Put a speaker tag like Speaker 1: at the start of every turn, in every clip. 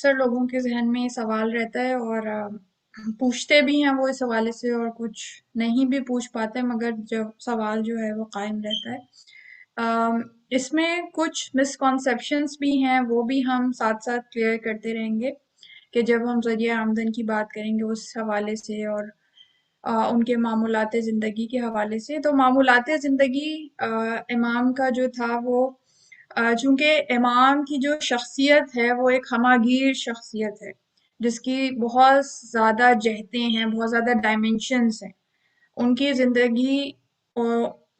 Speaker 1: اکثر لوگوں کے ذہن میں یہ سوال رہتا ہے اور پوچھتے بھی ہیں وہ اس حوالے سے، اور کچھ نہیں بھی پوچھ پاتے، مگر جو سوال جو ہے وہ قائم رہتا ہے۔ اس میں کچھ مسکنسیپشنز بھی ہیں، وہ بھی ہم ساتھ ساتھ کلیئر کرتے رہیں گے کہ جب ہم ذریعہ آمدن کی بات کریں گے اس حوالے سے اور ان کے معمولات زندگی کے حوالے سے۔ تو معمولات زندگی امام کا جو تھا وہ چونکہ امام کی جو شخصیت ہے وہ ایک ہماگیر شخصیت ہے، جس کی بہت زیادہ جہتیں ہیں، بہت زیادہ ڈائمینشنز ہیں۔ ان کی زندگی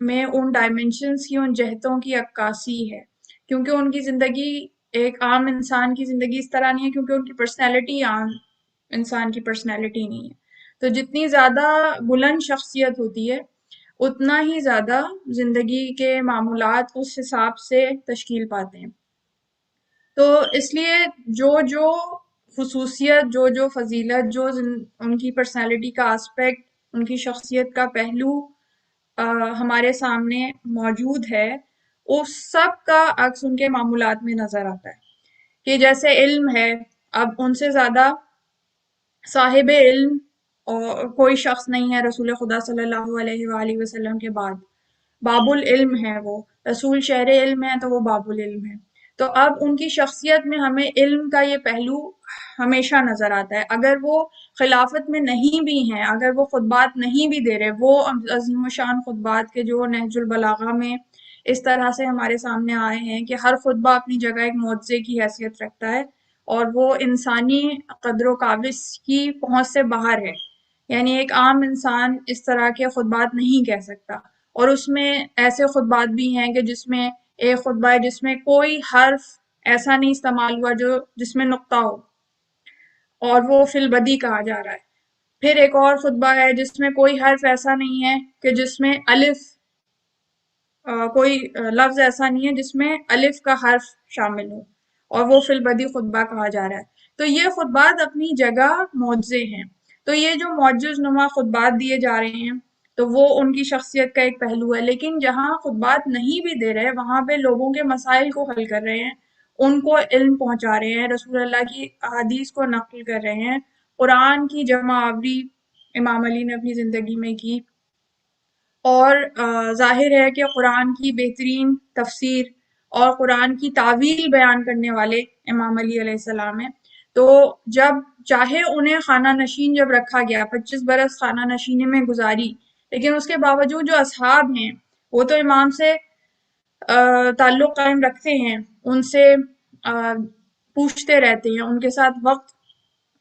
Speaker 1: میں ان ڈائمینشنز کی، ان جہتوں کی عکاسی ہے، کیونکہ ان کی زندگی ایک عام انسان کی زندگی اس طرح نہیں ہے، کیونکہ ان کی پرسنالٹی عام انسان کی پرسنالٹی نہیں ہے۔ تو جتنی زیادہ بلند شخصیت ہوتی ہے اتنا ہی زیادہ زندگی کے معمولات اس حساب سے تشکیل پاتے ہیں۔ تو اس لیے جو خصوصیت، جو فضیلت، ان کی پرسنالٹی کا آسپیکٹ، ان کی شخصیت کا پہلو ہمارے سامنے موجود ہے، اس سب کا عکس ان کے معمولات میں نظر آتا ہے۔ کہ جیسے علم ہے، اب ان سے زیادہ صاحب علم اور کوئی شخص نہیں ہے رسول خدا صلی اللہ علیہ وآلہ وسلم کے بعد۔ باب العلم ہے، وہ رسول شہر علم ہے تو وہ باب العلم ہے۔ تو اب ان کی شخصیت میں ہمیں علم کا یہ پہلو ہمیشہ نظر آتا ہے۔ اگر وہ خلافت میں نہیں بھی ہیں، اگر وہ خطبات نہیں بھی دے رہے، وہ عظیم الشان خطبات کے جو نہج البلاغہ میں اس طرح سے ہمارے سامنے آئے ہیں کہ ہر خطبہ اپنی جگہ ایک معجزے کی حیثیت رکھتا ہے، اور وہ انسانی قدر و قابض کی پہنچ سے باہر ہے۔ یعنی ایک عام انسان اس طرح کے خطبات نہیں کہہ سکتا، اور اس میں ایسے خطبات بھی ہیں کہ جس میں ایک خطبہ ہے جس میں کوئی حرف ایسا نہیں استعمال ہوا جس میں نقطہ ہو، اور وہ فی البدی کہا جا رہا ہے۔ پھر ایک اور خطبہ ہے جس میں کوئی حرف ایسا نہیں ہے کہ جس میں الف کوئی لفظ ایسا نہیں ہے جس میں الف کا حرف شامل ہو، اور وہ فی البدی خطبہ کہا جا رہا ہے۔ تو یہ خطبات اپنی جگہ معجزے ہیں۔ تو یہ جو معجز نما خطبات دیے جا رہے ہیں تو وہ ان کی شخصیت کا ایک پہلو ہے، لیکن جہاں خطبات نہیں بھی دے رہے وہاں پہ لوگوں کے مسائل کو حل کر رہے ہیں، ان کو علم پہنچا رہے ہیں، رسول اللہ کی احادیث کو نقل کر رہے ہیں، قرآن کی جمع آوری امام علی نے اپنی زندگی میں کی، اور ظاہر ہے کہ قرآن کی بہترین تفسیر اور قرآن کی تعویل بیان کرنے والے امام علی علیہ السلام ہیں۔ تو جب چاہے انہیں خانہ نشین جب رکھا گیا، 25 برس خانہ نشینے میں گزاری، لیکن اس کے باوجود جو اصحاب ہیں وہ تو امام سے تعلق قائم رکھتے ہیں، ان سے پوچھتے رہتے ہیں، ان کے ساتھ وقت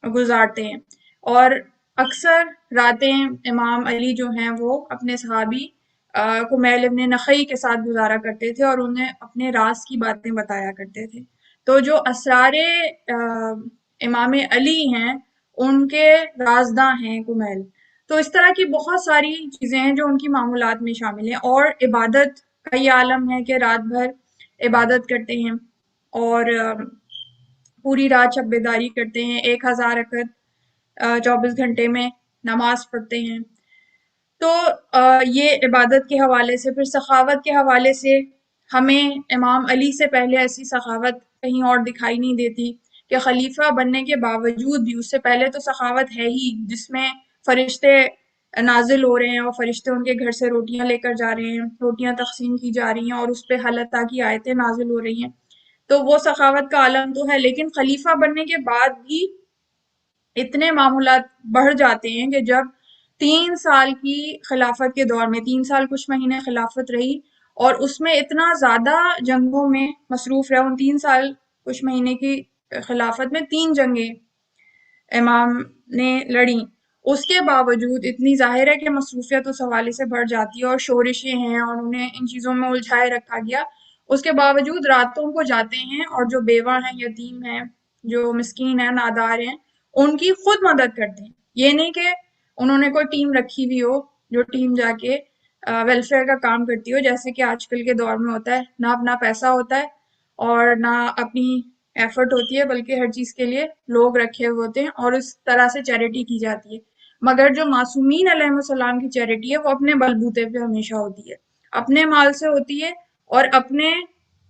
Speaker 1: گزارتے ہیں، اور اکثر راتیں امام علی جو ہیں وہ اپنے صحابی کمیل ابن نخعی کے ساتھ گزارا کرتے تھے، اور انہیں اپنے راز کی باتیں بتایا کرتے تھے۔ تو جو اسرار امام علی ہیں ان کے رازداں ہیں کمیل۔ تو اس طرح کی بہت ساری چیزیں ہیں جو ان کی معمولات میں شامل ہیں، اور عبادت کا یہ عالم ہے کہ رات بھر عبادت کرتے ہیں، اور پوری رات شب بیداری کرتے ہیں، 1000 رکعت 24 گھنٹے میں نماز پڑھتے ہیں۔ تو یہ عبادت کے حوالے سے، پھر سخاوت کے حوالے سے ہمیں امام علی سے پہلے ایسی سخاوت کہیں اور دکھائی نہیں دیتی کہ خلیفہ بننے کے باوجود بھی، اس سے پہلے تو سخاوت ہے ہی جس میں فرشتے نازل ہو رہے ہیں اور فرشتے ان کے گھر سے روٹیاں لے کر جا رہے ہیں، روٹیاں تقسیم کی جا رہی ہیں، اور اس پہ حل عطا کی آیتیں نازل ہو رہی ہیں۔ تو وہ سخاوت کا عالم تو ہے، لیکن خلیفہ بننے کے بعد بھی اتنے معمولات بڑھ جاتے ہیں کہ جب 3 سال کی خلافت کے دور میں، 3 سال کچھ مہینے خلافت رہی، اور اس میں اتنا زیادہ جنگوں میں مصروف رہا، ان 3 سال کچھ مہینے کی خلافت میں 3 جنگیں امام نے لڑیں، اس کے باوجود اتنی ظاہر ہے کہ مصروفیت اس حوالے سے بڑھ جاتی ہے، اور شورشیں ہیں، اور انہیں ان چیزوں میں الجھائے رکھا گیا، اس کے باوجود راتوں کو جاتے ہیں، اور جو بیوہ ہیں، یتیم ہیں، جو مسکین ہیں، نادار ہیں، ان کی خود مدد کرتے ہیں۔ یہ نہیں کہ انہوں نے کوئی ٹیم رکھی ہوئی ہو جو ٹیم جا کے ویلفیئر کا کام کرتی ہو، جیسے کہ آج کل کے دور میں ہوتا ہے، نہ اپنا پیسہ ہوتا ہے اور نہ اپنی ایفرٹ ہوتی ہے، بلکہ ہر چیز کے لیے لوگ رکھے ہوئے ہوتے ہیں، اور اس طرح سے چیریٹی کی جاتی ہے۔ مگر جو معصومین علیہ السلام کی چیریٹی ہے وہ اپنے بلبوتے پہ ہمیشہ ہوتی ہے، اپنے مال سے ہوتی ہے، اور اپنے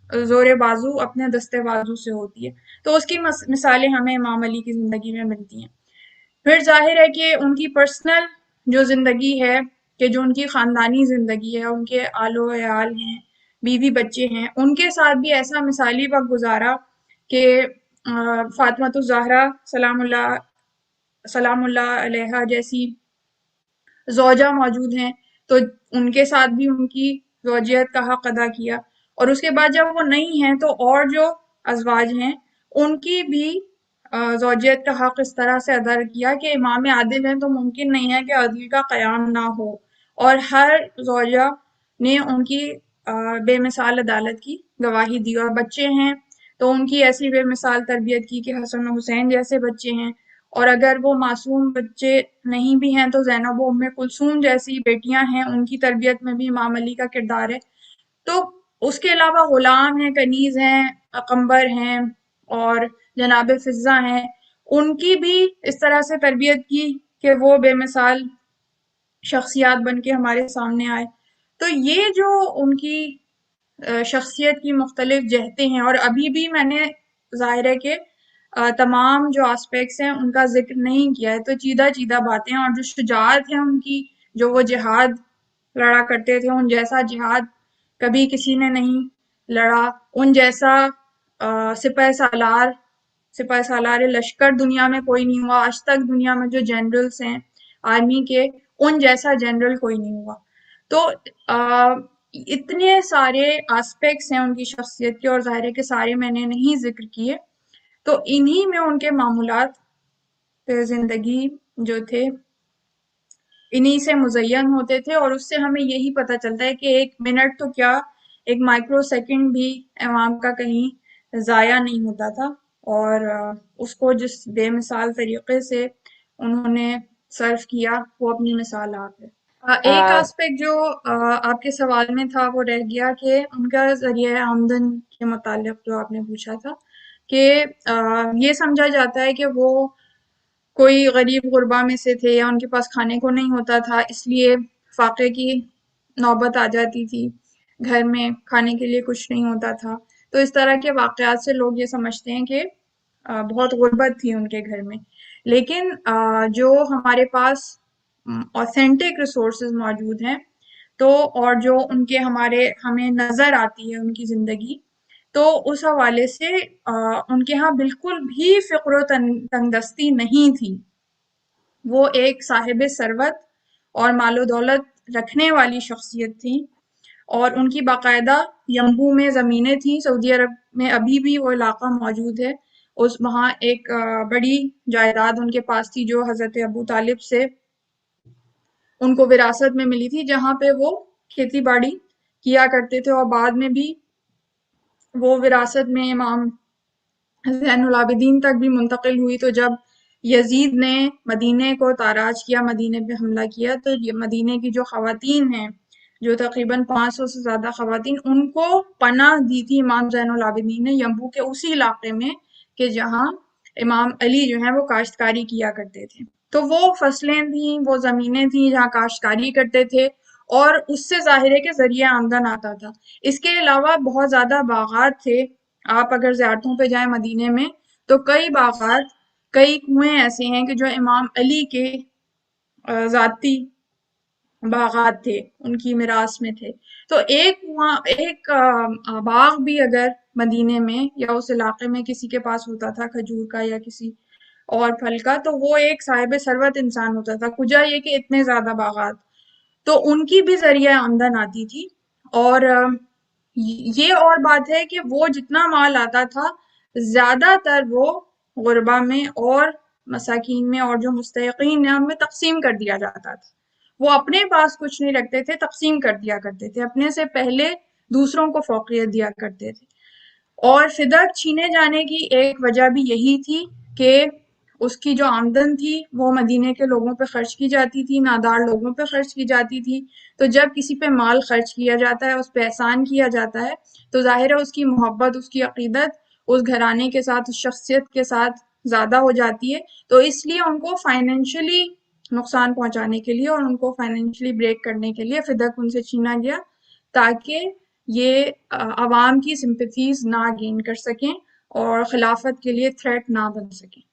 Speaker 1: زور بازو اپنے دستے بازو سے ہوتی ہے. تو اس کی مثالیں ہمیں امام علی کی زندگی میں ملتی ہیں. پھر ظاہر ہے کہ ان کی پرسنل جو زندگی ہے، کہ جو ان کی خاندانی زندگی ہے، ان کے آل و عیال ہیں، بیوی بچے ہیں، ان کے ساتھ بھی ایسا مثالی وقت گزارا کہ فاطمہ الزہرا سلام اللہ علیہا جیسی زوجہ موجود ہیں، تو ان کے ساتھ بھی ان کی زوجیت کا حق ادا کیا. اور اس کے بعد جب وہ نہیں ہیں تو اور جو ازواج ہیں ان کی بھی زوجیت کا حق اس طرح سے ادا کیا کہ امام عادل ہیں تو ممکن نہیں ہے کہ عدل کا قیام نہ ہو، اور ہر زوجہ نے ان کی بے مثال عدالت کی گواہی دی. اور بچے ہیں تو ان کی ایسی بے مثال تربیت کی کہ حسن و حسین جیسے بچے ہیں، اور اگر وہ معصوم بچے نہیں بھی ہیں تو زینب و ام کلثوم جیسی بیٹیاں ہیں، ان کی تربیت میں بھی امام علی کا کردار ہے. تو اس کے علاوہ غلام ہیں، کنیز ہیں، اقمبر ہیں اور جناب فضہ ہیں، ان کی بھی اس طرح سے تربیت کی کہ وہ بے مثال شخصیات بن کے ہمارے سامنے آئے. تو یہ جو ان کی شخصیت کی مختلف جہتیں ہیں، اور ابھی بھی میں نے ظاہر ہے کہ تمام جو آسپیکٹس ہیں ان کا ذکر نہیں کیا ہے، تو چیدہ چیدہ باتیں، اور جو شجاعت ہے ان کی، جو وہ جہاد لڑا کرتے تھے، ان جیسا جہاد کبھی کسی نے نہیں لڑا، ان جیسا سپہ سالار لشکر دنیا میں کوئی نہیں ہوا، آج تک دنیا میں جو جنرلز ہیں آرمی کے، ان جیسا جنرل کوئی نہیں ہوا. تو اتنے سارے آسپیکٹس ہیں ان کی شخصیت کے، اور ظاہر ہے کہ سارے میں نے نہیں ذکر کیے. تو انہی میں ان کے معمولات زندگی جو تھے انہی سے مزین ہوتے تھے، اور اس سے ہمیں یہی پتہ چلتا ہے کہ ایک منٹ تو کیا، ایک مائکرو سیکنڈ بھی امام کا کہیں ضائع نہیں ہوتا تھا، اور اس کو جس بے مثال طریقے سے انہوں نے صرف کیا وہ اپنی مثال آپ ہے. ایک
Speaker 2: آ،
Speaker 1: آسپیکٹ جو آپ کے سوال میں تھا وہ رہ گیا کہ ان کا ذریعہ آمدن کے متعلق جو آپ نے پوچھا تھا، کہ یہ سمجھا جاتا ہے کہ وہ کوئی غریب غربا میں سے تھے، یا ان کے پاس کھانے کو نہیں ہوتا تھا، اس لیے فاقے کی نوبت آ جاتی تھی، گھر میں کھانے کے لیے کچھ نہیں ہوتا تھا. تو اس طرح کے واقعات سے لوگ یہ سمجھتے ہیں کہ بہت غربت تھی ان کے گھر میں. لیکن جو ہمارے پاس اوتھینٹک ریسورسز موجود ہیں، تو اور جو ان کے ہمیں نظر آتی ہے ان کی زندگی، تو اس حوالے سے ان کے ہاں بالکل بھی فقر و تنگ دستی نہیں تھی. وہ ایک صاحب ثروت اور مال و دولت رکھنے والی شخصیت تھی، اور ان کی باقاعدہ ینبو میں زمینیں تھیں. سعودی عرب میں ابھی بھی وہ علاقہ موجود ہے، وہاں ایک بڑی جائیداد ان کے پاس تھی جو حضرت ابو طالب سے ان کو وراثت میں ملی تھی، جہاں پہ وہ کھیتی باڑی کیا کرتے تھے، اور بعد میں بھی وہ وراثت میں امام زین العابدین تک بھی منتقل ہوئی. تو جب یزید نے مدینے کو تاراج کیا، مدینے پہ حملہ کیا، تو یہ مدینے کی جو خواتین ہیں، جو تقریباً 500 سے زیادہ خواتین، ان کو پناہ دی تھی امام زین العابدین نے ینبو کے اسی علاقے میں، کہ جہاں امام علی جو ہیں وہ کاشتکاری کیا کرتے تھے. تو وہ فصلیں تھیں، وہ زمینیں تھیں جہاں کاشتکاری کرتے تھے، اور اس سے ظاہر ہے کہ ذریعہ آمدن آتا تھا. اس کے علاوہ بہت زیادہ باغات تھے. آپ اگر زیارتوں پہ جائیں مدینے میں، تو کئی باغات، کئی کنویں ایسے ہیں کہ جو امام علی کے ذاتی باغات تھے، ان کی میراث میں تھے. تو ایک باغ بھی اگر مدینے میں یا اس علاقے میں کسی کے پاس ہوتا تھا، کھجور کا یا کسی اور پھل کا، تو وہ ایک صاحب ثروت انسان ہوتا تھا. کجا یہ کہ اتنے زیادہ باغات، تو ان کی بھی ذریعہ آمدن آتی تھی. اور یہ اور بات ہے کہ وہ جتنا مال آتا تھا، زیادہ تر وہ غربا میں اور مساکین میں اور جو مستحقین ہیں ان میں تقسیم کر دیا جاتا تھا. وہ اپنے پاس کچھ نہیں رکھتے تھے، تقسیم کر دیا کرتے تھے، اپنے سے پہلے دوسروں کو فوقیت دیا کرتے تھے. اور فدق چھینے جانے کی ایک وجہ بھی یہی تھی کہ اس کی جو آمدن تھی وہ مدینے کے لوگوں پہ خرچ کی جاتی تھی، نادار لوگوں پہ خرچ کی جاتی تھی. تو جب کسی پہ مال خرچ کیا جاتا ہے، اس پہ احسان کیا جاتا ہے، تو ظاہر ہے اس کی محبت، اس کی عقیدت اس گھرانے کے ساتھ، اس شخصیت کے ساتھ زیادہ ہو جاتی ہے. تو اس لیے ان کو فائنینشلی نقصان پہنچانے کے لیے اور ان کو فائنینشلی بریک کرنے کے لیے فدق ان سے چھینا گیا، تاکہ یہ عوام کی سمپتھیز نہ گین کر سکیں اور خلافت کے لیے تھریٹ نہ بن سکیں۔